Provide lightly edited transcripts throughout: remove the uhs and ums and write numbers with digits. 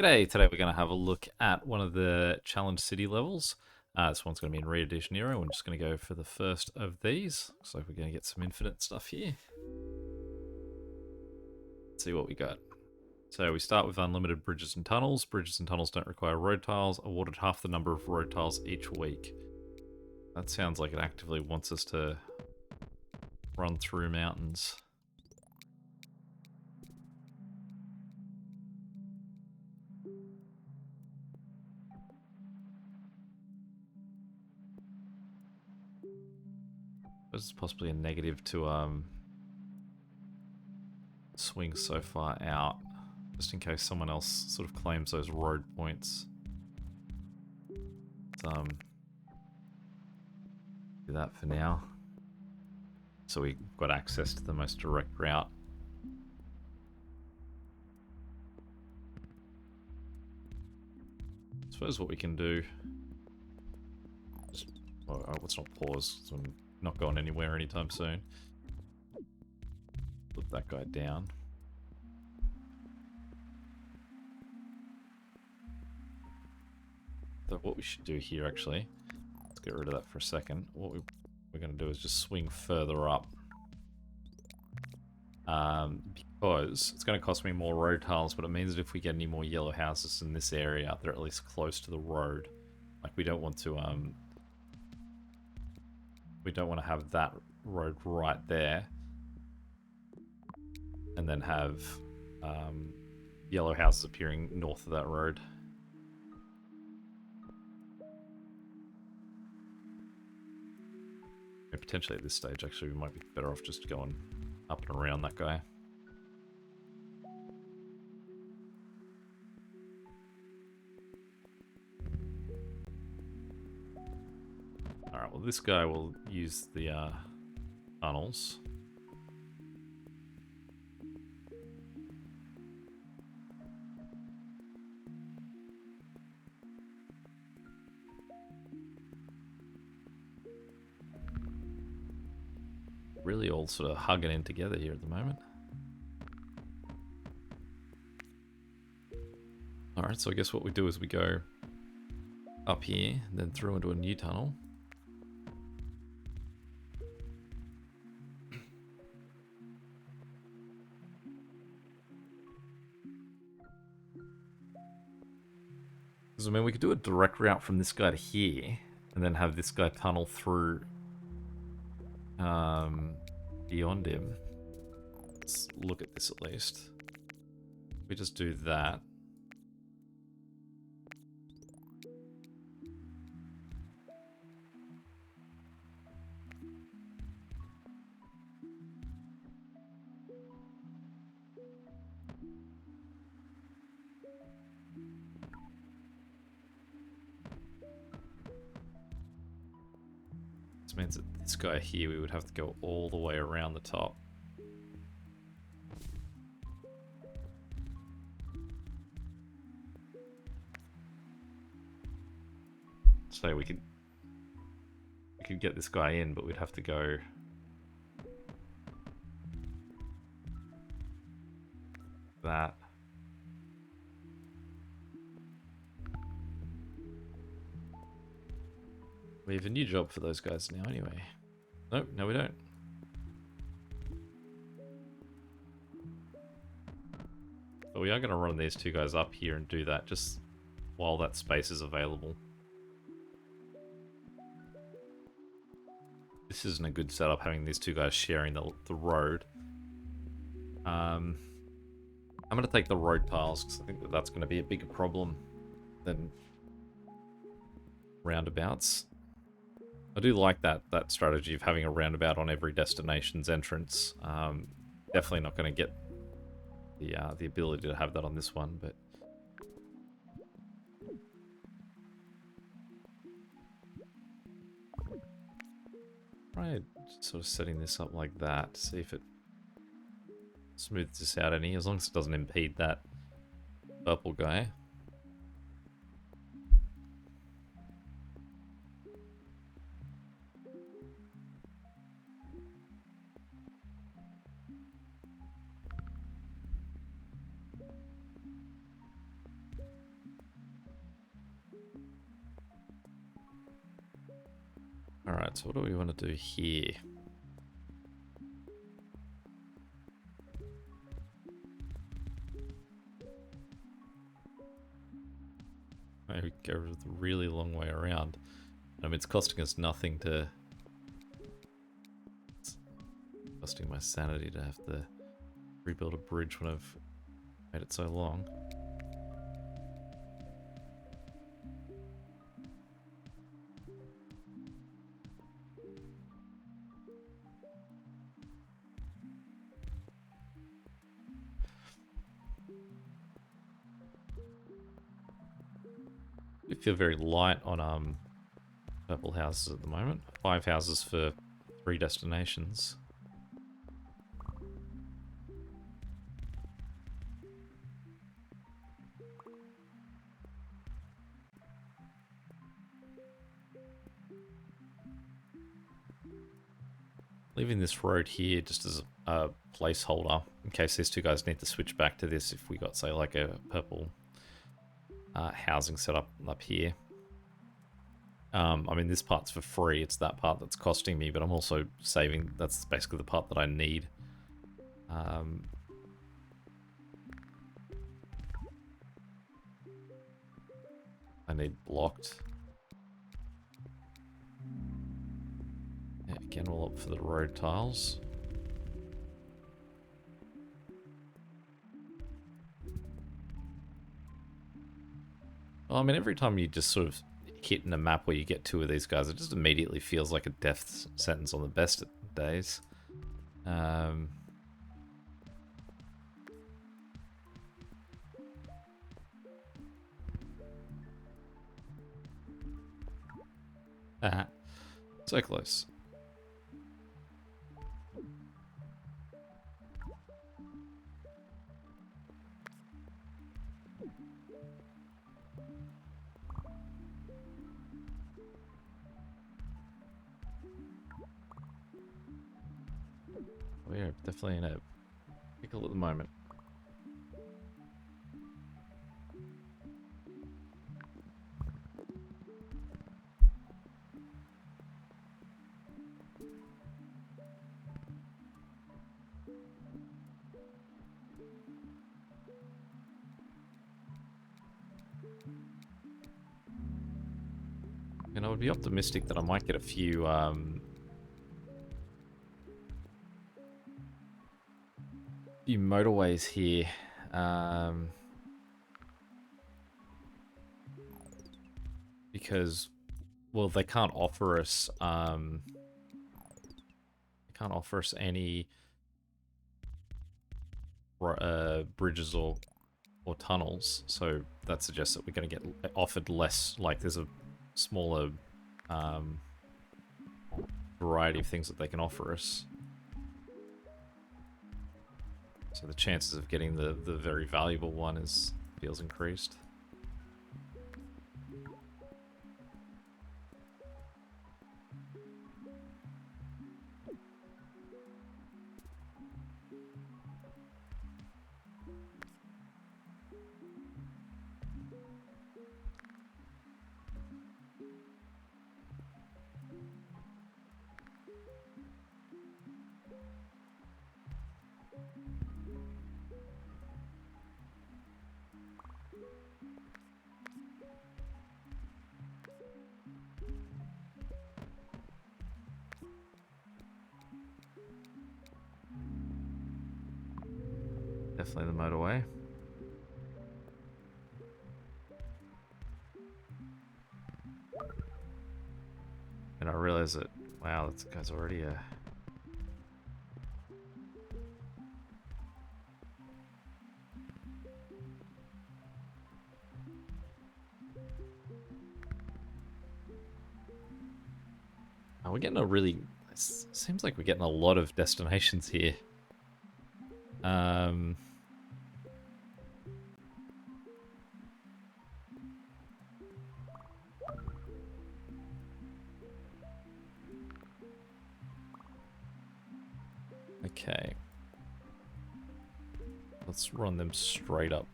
G'day, today we're going to have a look at one of the challenge city levels. This one's going to be in Rio de Janeiro. I'm just going to go for the first of these. Looks like we're going to get some infinite stuff here. Let's see what we got. So we start with unlimited bridges and tunnels. Bridges and tunnels don't require road tiles, awarded half the number of road tiles each week. That sounds like it actively wants us to run through mountains. There's possibly a negative to swing so far out, just in case someone else sort of claims those road points. Let's, do that for now. So we've got access to the most direct route. I suppose what we can do, well, let's not pause, so I'm not going anywhere anytime soon. Put that guy down. So what we should do here, actually, let's get rid of that for a second. What we're going to do is just swing further up. Because it's going to cost me more road tiles, but it means that if we get any more yellow houses in this area, they're at least close to the road. Like, we don't want to have that road right there and then have yellow houses appearing north of that road. And potentially at this stage, actually, we might be better off just going up and around that guy. Alright, well, this guy will use the tunnels. Really all sort of hugging in together here at the moment. Alright, so I guess what we do is we go up here, then through into a new tunnel. Because, I mean, we could do a direct route from this guy to here, and then have this guy tunnel through beyond him. Let's look at this at least. We just do that. This means that this guy here, we would have to go all the way around the top. So we could get this guy in, but we'd have to go that. We have a new job for those guys now anyway. Nope, no we don't. But we are going to run these two guys up here and do that just while that space is available. This isn't a good setup, having these two guys sharing the road. I'm going to take the road tiles because I think that that's going to be a bigger problem than roundabouts. I do like that strategy of having a roundabout on every destination's entrance. Definitely not going to get the ability to have that on this one, but try sort of setting this up like that. See if it smooths this out any, as long as it doesn't impede that purple guy. So what do we want to do here? Maybe go the really long way around. I mean, it's costing us nothing to... It's costing my sanity to have to rebuild a bridge when I've made it so long. We feel very light on purple houses at the moment. 5 houses for 3 destinations. Leaving this road here just as a placeholder in case these two guys need to switch back to this if we got, say, like a purple housing set up here. I mean, this part's for free. It's that part that's costing me, but I'm also saving. That's basically the part that I need. I need blocked. Yeah, again, we'll opt for the road tiles. Well, I mean, every time you just sort of hit in a map where you get 2 of these guys, it just immediately feels like a death sentence on the best days. I so close. We're definitely in a pickle at the moment. And I would be optimistic that I might get a few motorways here. Because, well, they can't offer us any bridges or tunnels, so that suggests that we're going to get offered less. Like, there's a smaller variety of things that they can offer us. So the chances of getting the very valuable one feels increased. Definitely the motorway. And I realize that, wow, this guy's already a... Oh, we're getting a really... It seems like we're getting a lot of destinations here. Okay. Let's run them straight up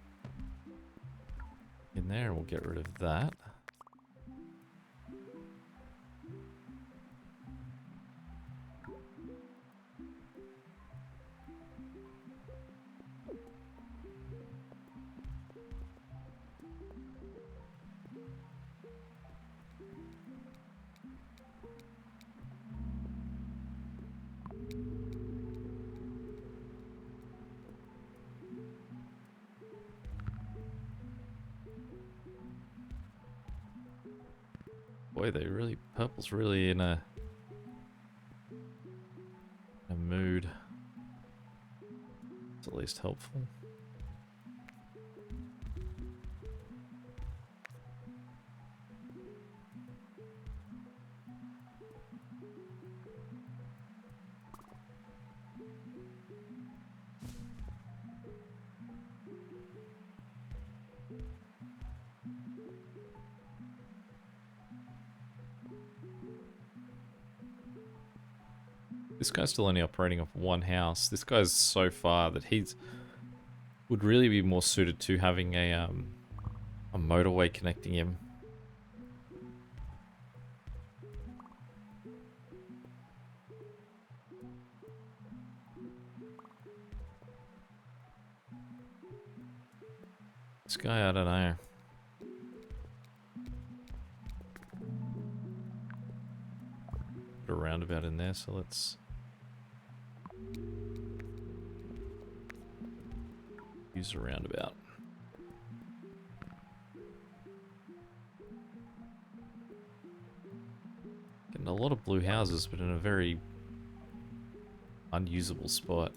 in there and we'll get rid of that. Boy, purple's really in a mood. It's at least helpful. This guy's still only operating off one house. This guy's so far that would really be more suited to having a motorway connecting him. This guy, I don't know. Put a roundabout in there, so let's use a roundabout. Getting a lot of blue houses, but in a very unusable spot.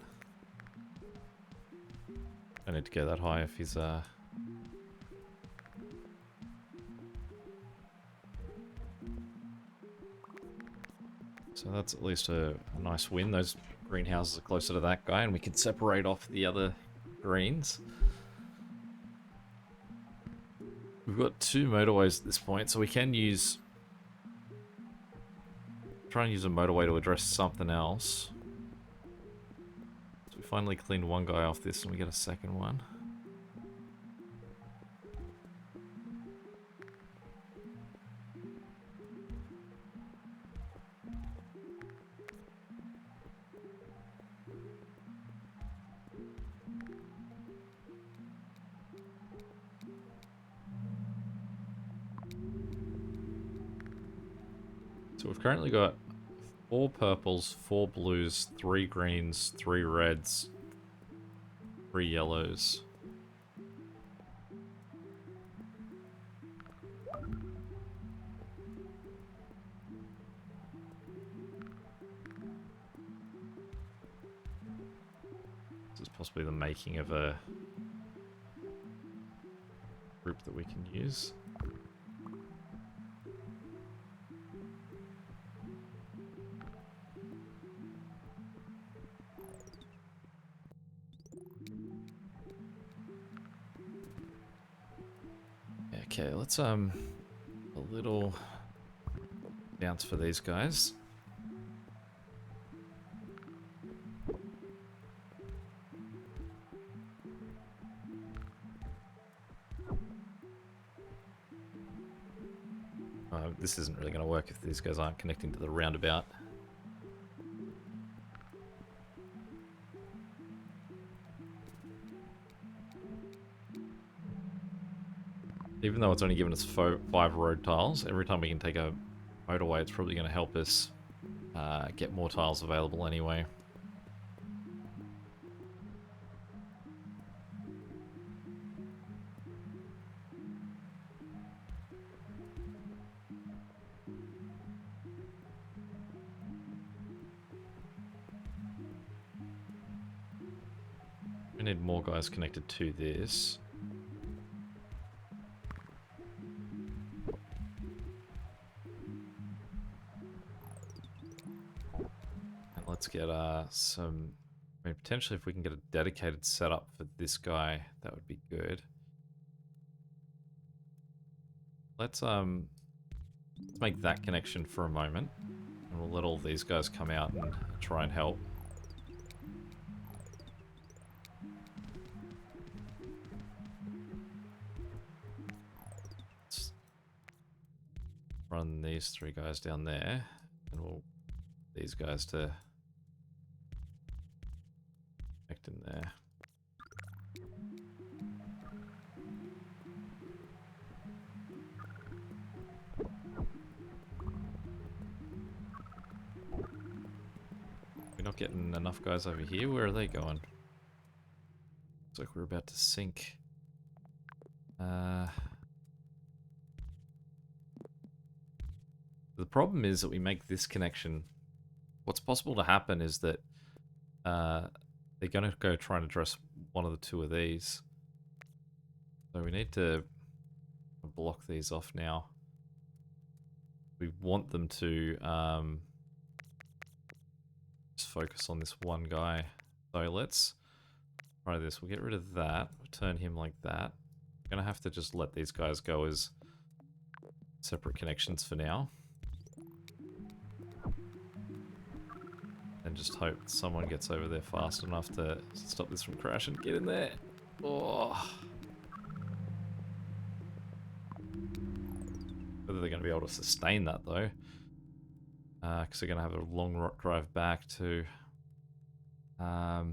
I need to go that high if he's So that's at least a nice win. Those greenhouses are closer to that guy, and we can separate off the other greens. We've got 2 motorways at this point, so we can try and use a motorway to address something else. So we finally cleaned one guy off this, and we get a second one. So we've currently got 4 purples, 4 blues, 3 greens, 3 reds, 3 yellows. This is possibly the making of a group that we can use. Okay, let's a little bounce for these guys. This isn't really going to work if these guys aren't connecting to the roundabout. Even though it's only given us 5 road tiles, every time we can take a motorway, it's probably going to help us get more tiles available anyway. We need more guys connected to this. Let's get some, I mean, potentially if we can get a dedicated setup for this guy, that would be good. Let's make that connection for a moment, and we'll let all these guys come out and try and help. Let's run these 3 guys down there, and we'll these guys to connect in there. We're not getting enough guys over here. Where are they going? Looks like we're about to sink. problem is that we make this connection. What's possible to happen is that they're going to go try and address one of the two of these. So we need to block these off now. We want them to just focus on this one guy. So let's try this. We'll get rid of that. We'll turn him like that. We're going to have to just let these guys go as separate connections for now. And just hope someone gets over there fast enough to stop this from crashing. Get in there. Oh. Whether they're going to be able to sustain that though. Because they're going to have a long drive back to... I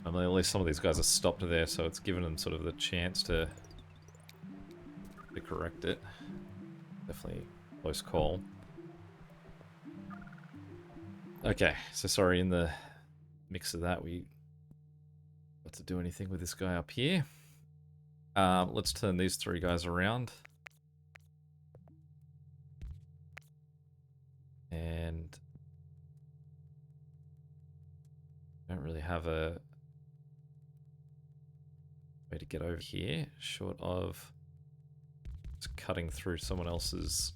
mean, at least some of these guys are stopped there, so it's given them sort of the chance to correct it. Definitely a close call. Okay, so sorry, in the mix of that, we got to do anything with this guy up here. Let's turn these three guys around. And don't really have a way to get over here, short of just cutting through someone else's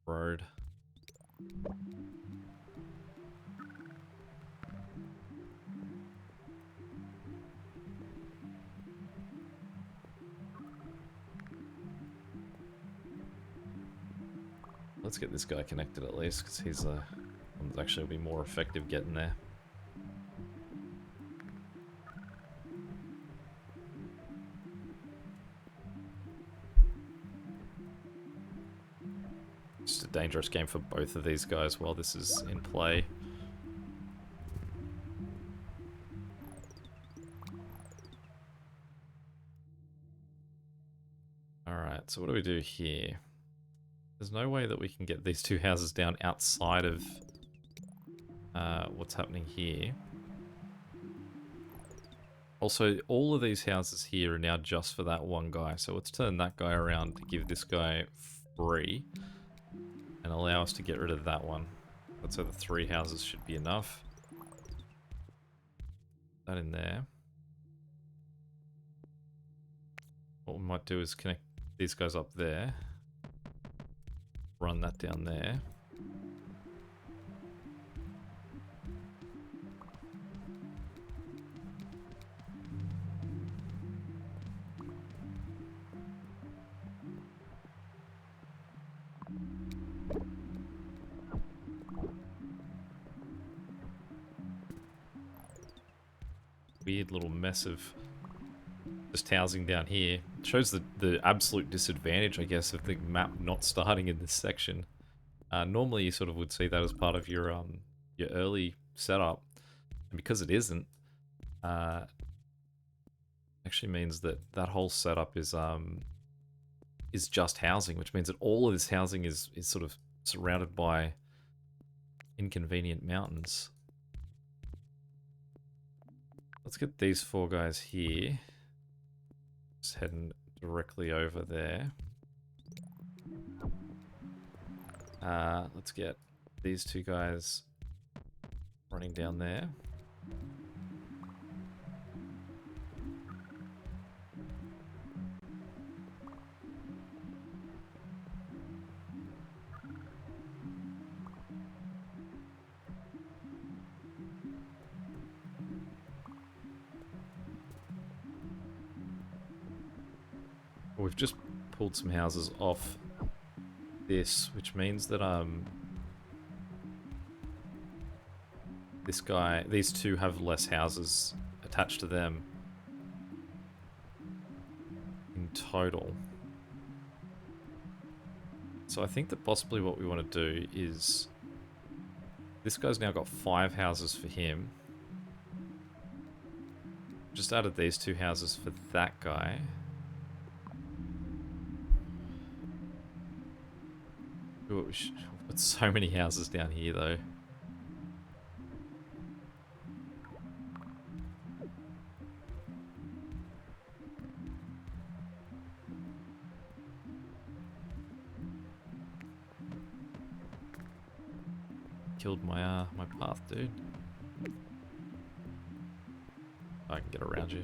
road. Let's get this guy connected at least, because he's one that actually will be more effective getting there. It's a dangerous game for both of these guys while this is in play. Alright, so what do we do here? There's no way that we can get these two houses down outside of what's happening here. Also, all of these houses here are now just for that one guy. So let's turn that guy around to give this guy free and allow us to get rid of that one. So the three houses should be enough. That in there. What we might do is connect these guys up there. Run that down there. Weird little mess of just housing down here. It shows the absolute disadvantage, I guess, of the map not starting in this section. Normally you sort of would see that as part of your early setup, and because it isn't, actually means that that whole setup is just housing, which means that all of this housing is sort of surrounded by inconvenient mountains. Let's get these four guys here. Just heading directly over there. Let's get these two guys running down there. We've just pulled some houses off this, which means that these two have less houses attached to them in total. So I think that possibly what we want to do is, this guy's now got 5 houses for him. Just added these 2 houses for that guy. Ooh, we've got so many houses down here though. killed my my path, dude. I can get around you.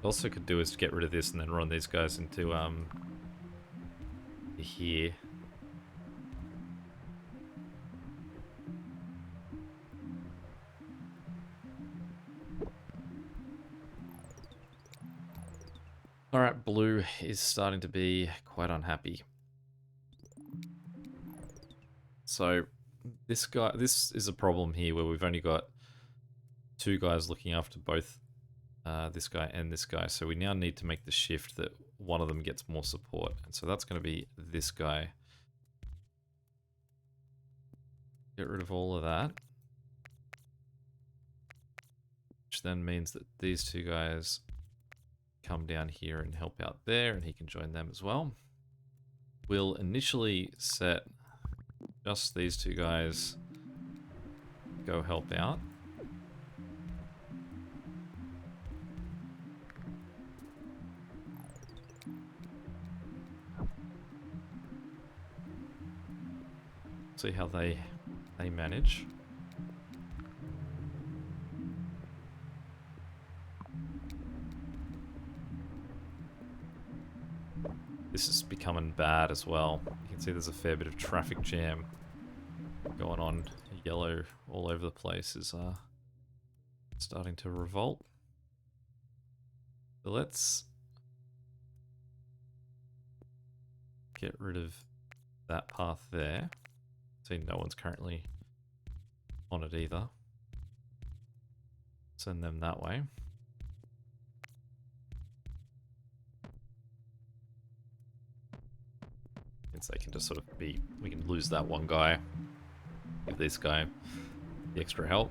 Also could do is to get rid of this and then run these guys into here. Alright, blue is starting to be quite unhappy. So this is a problem here where we've only got two guys looking after both this guy and this guy. So we now need to make the shift that one of them gets more support. And so that's going to be this guy. Get rid of all of that. Which then means that these two guys come down here and help out there, and he can join them as well. We'll initially set just these two guys go help out. See how they manage. This is becoming bad as well. You can see there's a fair bit of traffic jam going on. Yellow all over the place is starting to revolt. So let's get rid of that path there. See, no one's currently on it either. Send them that way. So they can just sort of be, we can lose that one guy, give this guy the extra help.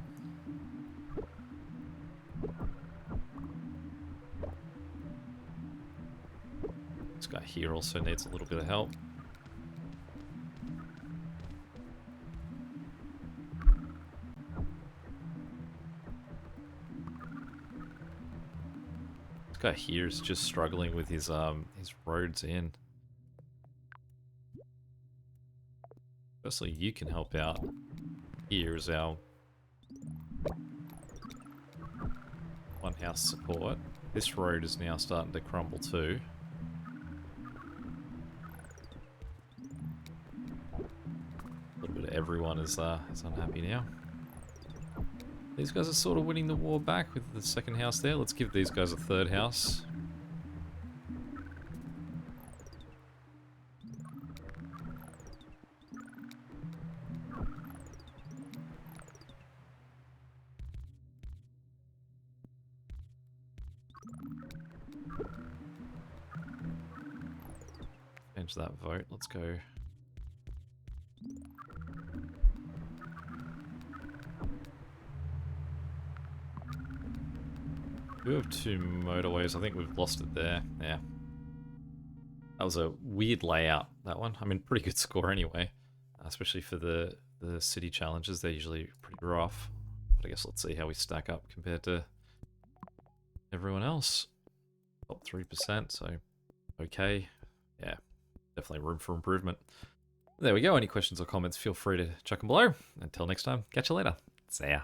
This guy here also needs a little bit of help. This guy here is just struggling with his roads in. Firstly, you can help out. Here's our one house support. This road is now starting to crumble too. A little bit of everyone is unhappy now. These guys are sort of winning the war back with the second house there. Let's give these guys a third house. Change that vote. Let's go. We have two motorways. I think we've lost it there. Yeah. That was a weird layout, that one. I mean, pretty good score anyway. Especially for the city challenges. They're usually pretty rough. But I guess let's see how we stack up compared to everyone else. Top 3%, so okay. Yeah, definitely room for improvement. There we go. Any questions or comments, feel free to chuck them below. Until next time, catch you later. See ya.